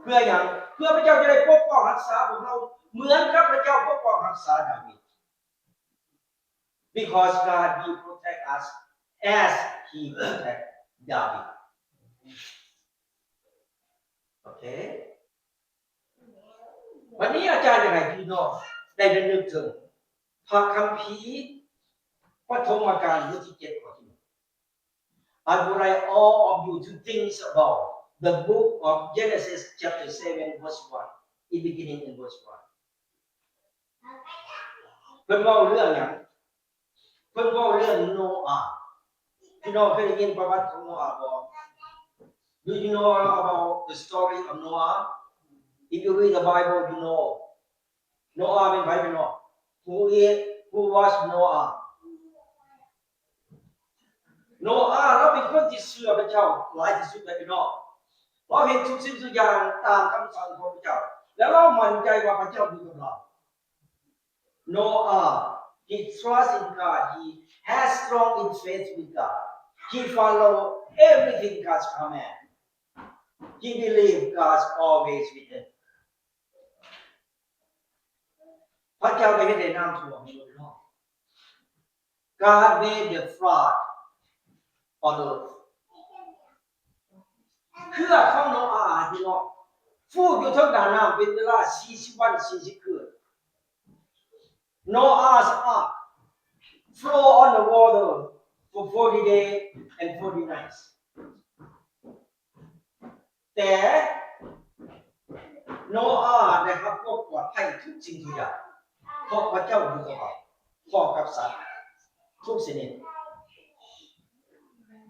S5: เพื่ออย่างเพื่อพระเจ้าจะได้ปกป้องรักษาพวกเราเหมือนกับพระเจ้าปกป้องรักษาดาวิด Because God will protect us as he protect David. Okay? วันนี้อาจารย์จะให้พี่น้องได้นึกถึงพระคัมภีร์ปฐมกาลบทที่7ข้อที่1I would like all of you to think about the book of Genesis chapter 7 verse 1, in beginning in verse 1. เพิ่นเว้าเรื่องหยังเพิ่นเว้าเรื่องโนอาห์พี่น้องเคยได้ยินประวัติของโนอาห์บ่ Do you know about the story of Noah? If you read the Bible, you know. Noah เป็นใครพี่น้อง Who was Noah?โนอาห์เราเป็นคนที่เชื่อพระเจ้าหลายที่สุดเลยพี่น้องเราเห็นทุกสิ่งทุกอย่างตามคำสั่งของพระเจ้าแล้วเรามั่นใจว่าพระเจ้าอยู่กับเราโนอาห์ he trusts in God he has strong in faith with God he follow everything God's command he believe God's always with him พระเจ้าได้เฮ็ดให้น้ำท่วมพี่น้อง God made the flood on earth เครือของโนอาห์พี่น้องฟูกอยู่ทั้งด้านน้ำเป็นเวลา40 วัน 40 คืน Noah's ark flow on the water for 40 days and 40 nights แต่โนอาห์ได้รับความปลอดภัยทุกสิ่งทุกอย่างเพราะพระเจ้าอยู่กับเขาพร้อมกับสัตว์ทุกชนิด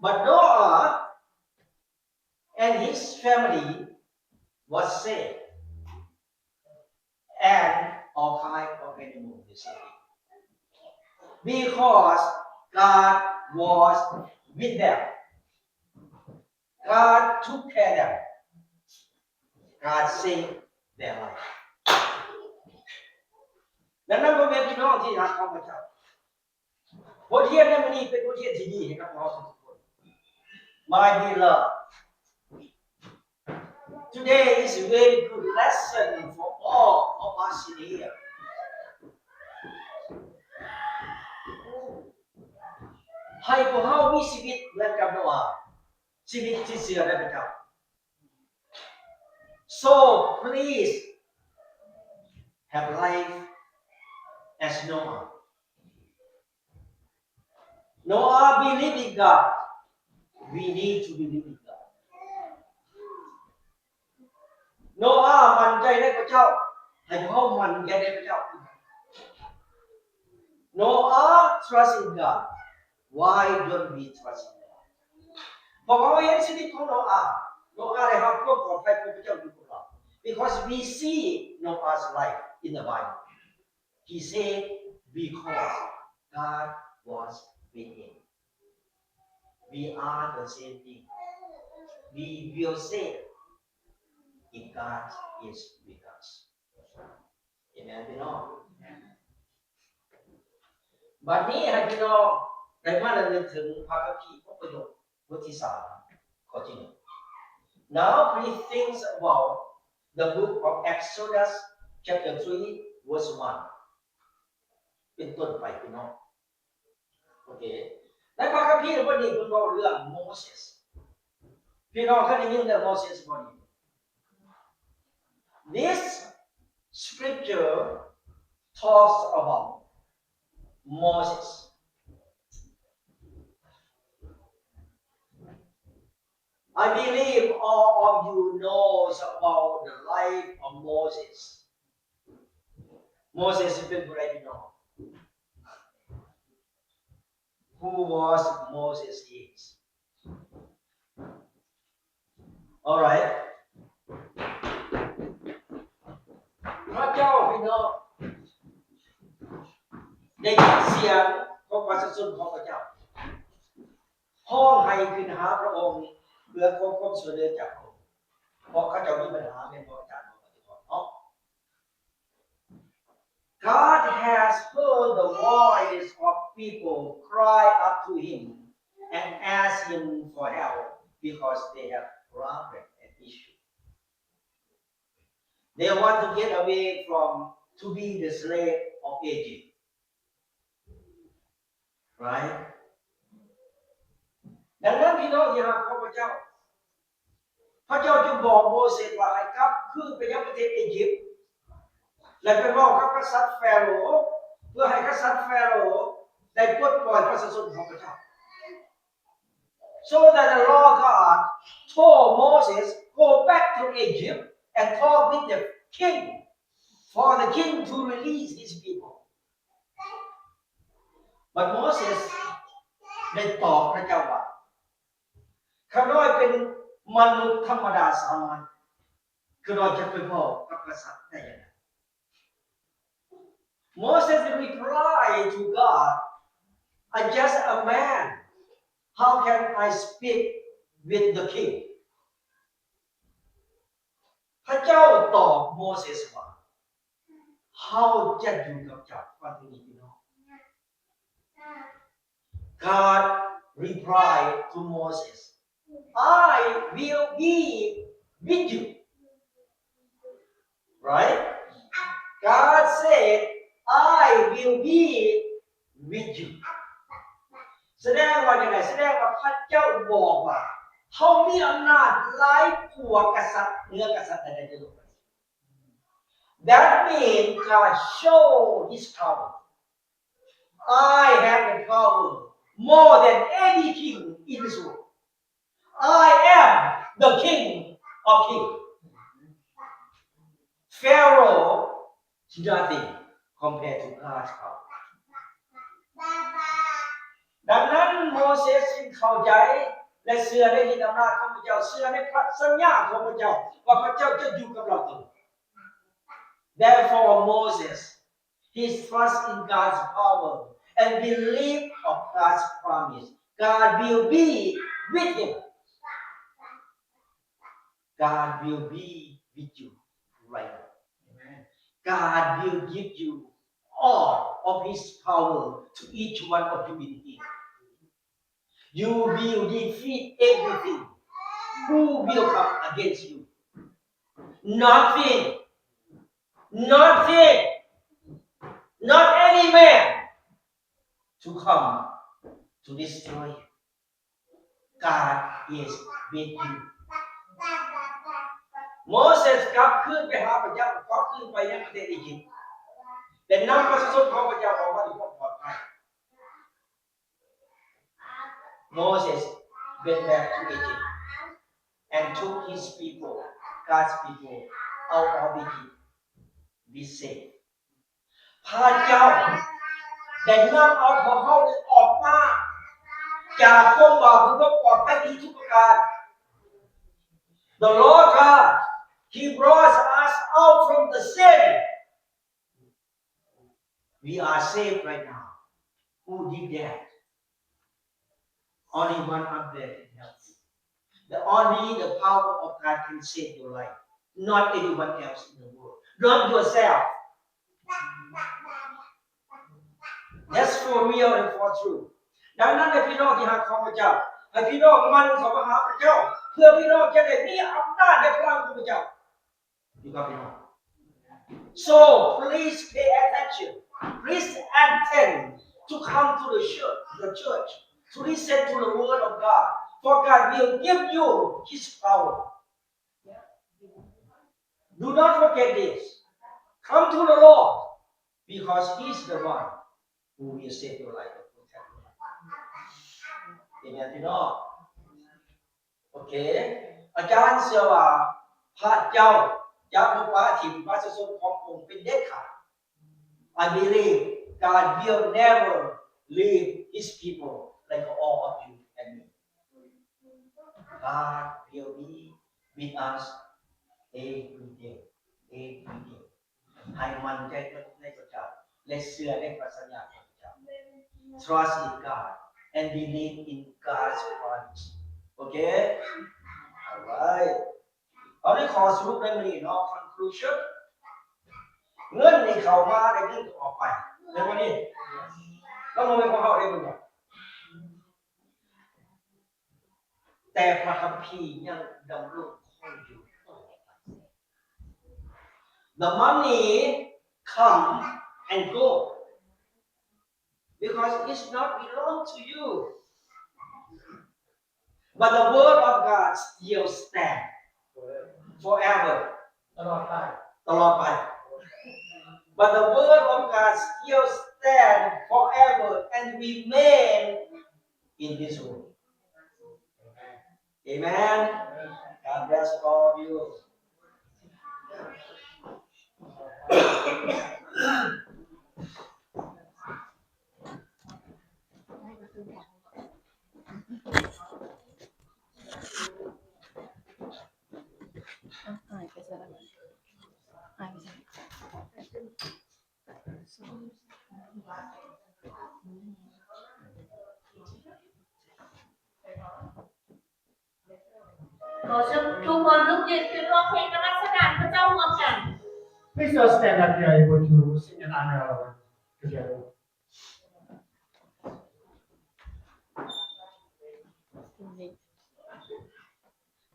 S5: But Noah and his family was saved and all kind of animals were saved because God was with them. God took care of them. God saved their life. ดังนั้นพ่อแม่พี่น้องที่รักของพระเจ้าบทเรียนในวันนี้เป็นบทเรียนที่ดีให้กับเราทุกคน My beloved, today is a very good lesson for all of us in here. ให้พวกเรามีชีวิตเหมือนกับโนอาห์ชีวิตที่เชื่อในพระเจ้า So please have life as Noah. Noah believed in God. We need to believe in God. Noah มั่นใจในพระเจ้าให้พวกเรามั่นใจในพระเจ้า Noah trust in God. Why don't we trust in God? เพราะเราเห็นชีวิตของโนอาห์ได้รับความปลอดภัยของพระเจ้าอยู่กับเรา Because we see Noah's life in the Bible. He said because God was with him. We are the same thing. We will save if God is with us. Amen พี่น้องบัดนี้ให้พี่น้องได้มาระลึกถึงพระคัมภีร์อพยพบทที่3ข้อที่1 Now please think about the book of Exodus chapter 3 verse 1เป็นต้นไปพี่น้องโอเคในพระคัมภีร์บทนี้เพิ่นบอกเรื่องโมเสสพี่น้องเคยได้ยินเรื่องโมเสสบ่นี่ This scripture talks about Moses. I believe all of you knows about the life of Moses. Moses เป็นผู้ใดพี่น้อง Who was Moses is? All right. พระเจ้าพี่น้องได้ยินเสียงของประชาชนของพระเจ้าห้องให้ขึ้นหาพระองค์เพื่อขอความช่วยเหลือจากพระองค์เพราะเขาเจ้ามีปัญหาเป็นพระอาจารย์ของปฏิบัติเนาะ God has heard the voice of people cry up to him and ask him for help because they have problem and issue. They want to get away from to be the slave of Egypt. Right? ดังนั้นพี่น้องที่รักของพระเจ้าพระเจ้าจึงบอกโมเสสว่าให้กลับคืนไปยังประเทศอียิปต์และไปบอกกับกษัตริย์ฟาโรห์เพื่อให้กษัตริย์ฟาโรห์ได้ปลดปล่อยประชาชนของพระเจ้า So that the Lord God told Moses go back to Egypt and talk with the king for the king to release his people.But Moses ได้ตอบพระเจ้าว่าข้าน้อยเป็นมนุษย์ธรรมดาสามัญข้าน้อยจะไปบอกกับกษัตริย์ได้ยังไง Moses replied to God, I'm just a man. How can I speak with the king? พระเจ้าตอบโมเสสว่าเขาจะอยู่กับเจ้าฟังที่นี่พี่น้อง God replied to Moses, I will be with you. Right? God said, I will be with you. แสดงว่าอย่างไรแสดงว่าพระเจ้าบอกว่า เขามีอำนาจหลายกว่ากษัตริย์เหนือกษัตริย์ใดๆในโลกนี้ That means God show His power. I have the power more than any king in this world. I am the king of kings. Pharaoh is nothing compared to God's power. ดังนั้นโมเสสจึงเข้าใจและเชื่อในฤทธิ์อำนาจของพระเจ้าเชื่อในพระสัญญาของพระเจ้าว่าพระเจ้าจะอยู่กับเราตลอด Therefore Moses he trust in God's power and believe of God's promise. God will be with him. God will be with you right now. God will give you all of His power to each one of you in here. You will defeat everything who will come against you. Nothing, not any man to come to destroy you. God is with you. โมเสสกลับขึ้นไปหาพระเจ้ากลับขึ้นไปยังประเทศอียิปต์แต่นำประชาชนของพระเจ้าออกมาด้วยความปลอดภัย Moses went back to Egypt and took his people, God's people, out of Egypt. Be safe. พระเจ้าได้นำเอาพวกเขาออกมาจากความบาปและความปลอดภัยทุกประการ The Lord God, He brought us out from the sin. We are saved right now. Who did that? Only one up there can help you. Only the power of God can save your life. Not anyone else in the world. Not yourself. That's for real and for true. ดังนั้นให้พี่น้องที่รักของพระเจ้าให้พี่น้องมันเข้ามาหาพระเจ้าเพื่อพี่น้องจะได้มีอำนาจในพลังของพระเจ้าอยู่กับพี่น้อง So please pay attention. Please attend to come to the church, to listen to the word of God. For God will give you His power. Do not forget this. Come to the Lord because He is the one who will save your life and protect your life. Amen, พี่น้องโอเคอาจารย์เชื่อว่าพระเจ้าจะปกป้องทีมประชาชนของผมเป็นเด็ดขาด I believe God will never leave His people like all of you and me. God will be with us every day. ให้มั่นใจในพระเจ้าและเชื่อในพระสัญญาของพระเจ้า Trust in God and believe in God's promise. Okay? Alright. เอาได้ขอสรุปในมื้อนี้เนาะ conclusion เงินนี่เข้ามาได้เงินออกไปในวันนี้แล้วมันเป็นของเฮาได้บ่เนี่ยแต่พระคัมภีร์ยังดำรงคงอยู่ The money come and go because it's not belong to you. But the word of God still stand forever.
S2: ตลอดไป
S5: But the word of God still stand forever and remain in this world. Amen. God bless all of you.
S1: ขอทุกคนลุกยืนขึ้นร้องเพลงนมัสการพระเจ้าร่วมกัน
S2: Please all stand up if you are able to sing and honor our Lord together.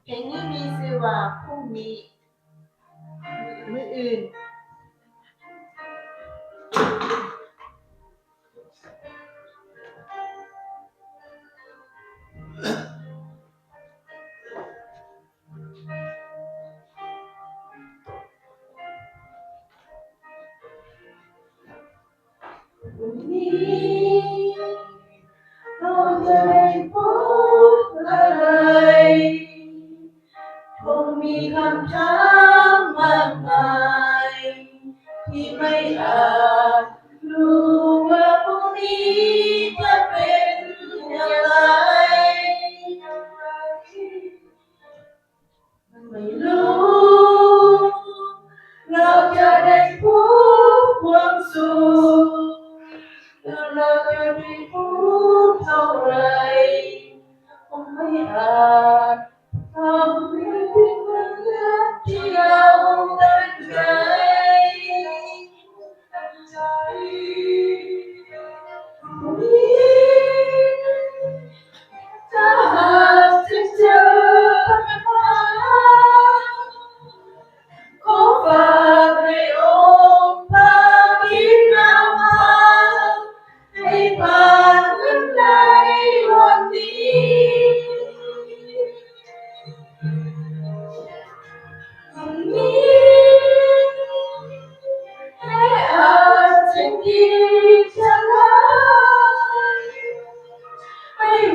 S4: เพลงนี้มีชื่อว่าพรุ่งนี้มื้ออื่น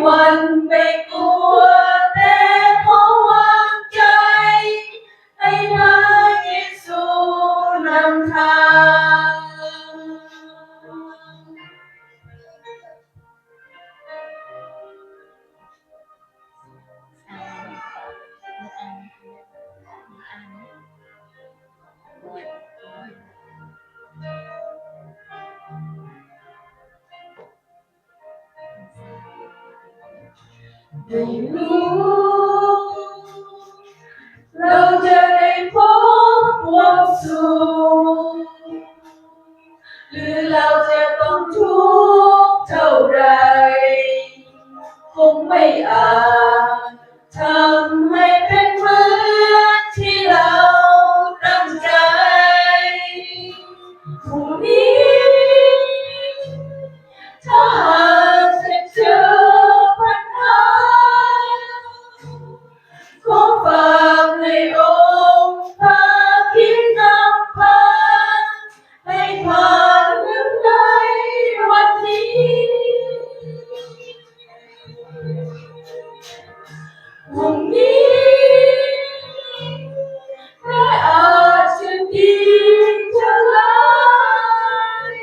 S4: หวั่นไม่กลัวแต่ขอวางใจให้พระเยซูนำทาง ได้รู้เราจะได้พบความสุขหรือเราจะต้องทุกข์เท่าไรคงไม่อาจทำให้เป็นเหมือนที่เราตั้งใจพรุ่งนี้ถ้าหากจะเจอปัญหาขอฝากให้องค์พระคิดนำพาให้ผ่านเรื่องในวันนี้พรุ่งนี้แม้อาจจะดีจะร้าย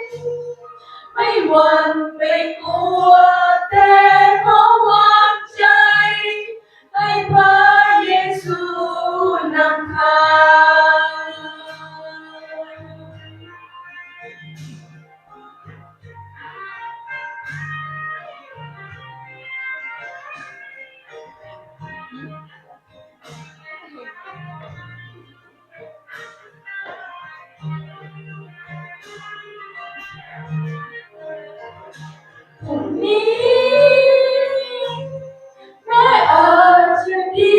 S4: ไม่หวั่นไม่กลัวแต่ขอวางใจให้พระเยซูนำทาง พรุ่งนี้แม้อาจจะดี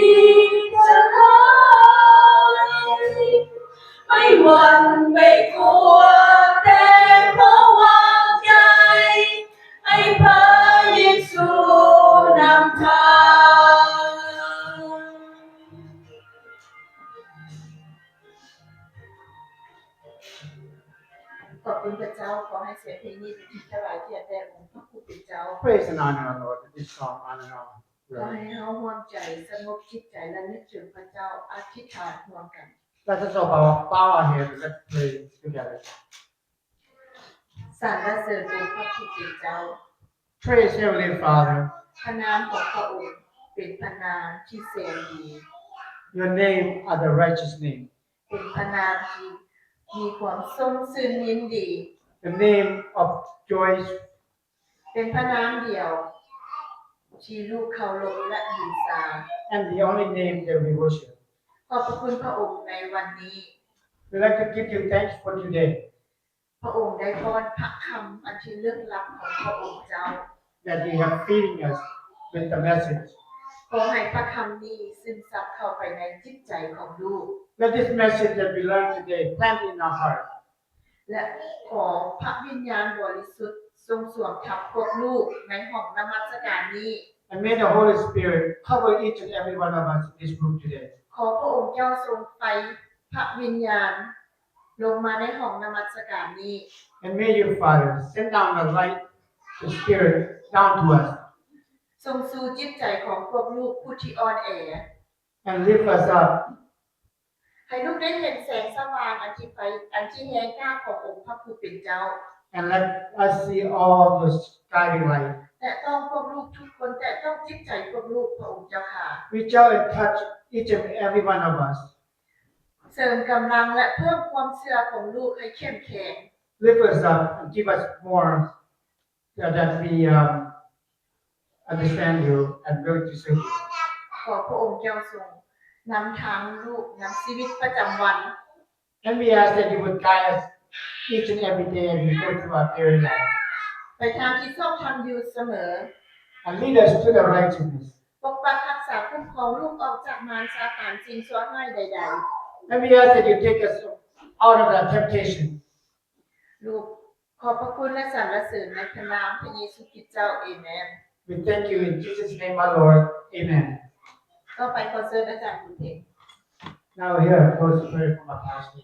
S4: จะร้ายไม่หวั่นไม่กลัวแต่ขอวางใจให้พระเยซูนำทาง ขอบคุณพระเจ้าขอให้เสียงเพลงนี้เป็นที่ถวายแด่องค์พระผู้เป็นเจ้า
S2: Praise and honor our Lord. This song, honor our
S4: ขอ
S2: Lord.
S4: ให้เฮาร่วมใจสงบจิตใจและนึกถึงพระเจ้าอธิษฐานร่วมกัน
S2: Let us all bow our heads and let's pray together.
S4: สรรเสริญองค์พระผู้เป็นเจ้า
S2: Praise Heavenly Father.
S4: พระนามของพระองค์เป็นพระนามที่แสนดี
S2: Your name are the righteous name.
S4: เป็นพระนามที่มีความทรงซึ้งยินดี
S2: The name of joy
S4: เป็นพระนามเดียวที่ลูกเคารพและบูชา
S2: and the only name that we worship.
S4: ขอบพระคุณพระองค์ในวันนี้
S2: We'd like to give you thanks for today,
S4: พระองค์ได้พรพระคำอันที่ลึกลับของพระองค์เจ้า
S2: that you have feeding us with the message.
S4: ขอให้พระคำนี้ซึมซับเข้าไปในจิตใจของลูก
S2: Let this message that we learned today plant in our heart.
S4: และขอพระวิญญาณบริสุทธิ์ทรงสวมทับพวกลูกในห้องนมัสการนี้
S2: And may the Holy Spirit cover each and every one of us in this room today.
S4: ขอพระองค์เจ้าทรงไฟพระวิญญาณลงมาในห้องนมัสการนี้
S2: And may you, Father, send down the light, the Spirit down to us
S4: ทรงสู่จิตใจของพวกลูกผู้ที่อ่อนแอ
S2: and lift us up
S4: ให้ลูกได้เห็นแสงสว่างอันที่แห่งกล้าขององค์พระผู้เป็นเจ้า
S2: and let us see all the guiding light.
S4: แต่ต้องพวกลูกทุกคนแต่ต้องจิตใจพวกลูกพระองค์เจ้าค่ะ
S2: Reach out and touch each and every one of us.
S4: เสริมกำลังและเพิ่มความเชื่อของลูกให้เข้มแข็ง
S2: Lift us up and give us more that we understand you and willing to serve you.
S4: ขอพระองค์เจ้าทรงนำทางลูกนำชีวิตประจำวัน
S2: And we ask that you would guide us each and every day as we go through our daily life
S4: ไปทางที่ชอบทำอยู่เสมอ
S2: and lead us to the righteousness.
S4: ปกปักรักษาคุ้มครองลูกออกจากมารซาตานสิ่งชั่วร้ายใด
S2: And we ask that you take us out of that temptation.
S4: ๆ ลูกขอบพระคุณและสรรเสริญในพระนามพระเยซูคริสต์เจ้าเอเมน
S2: We thank you in Jesus' name, our Lord. Amen.
S4: ต่อไปขอเชิญอาจารย์คุณเพลง
S2: Now here, close prayer from our pastor.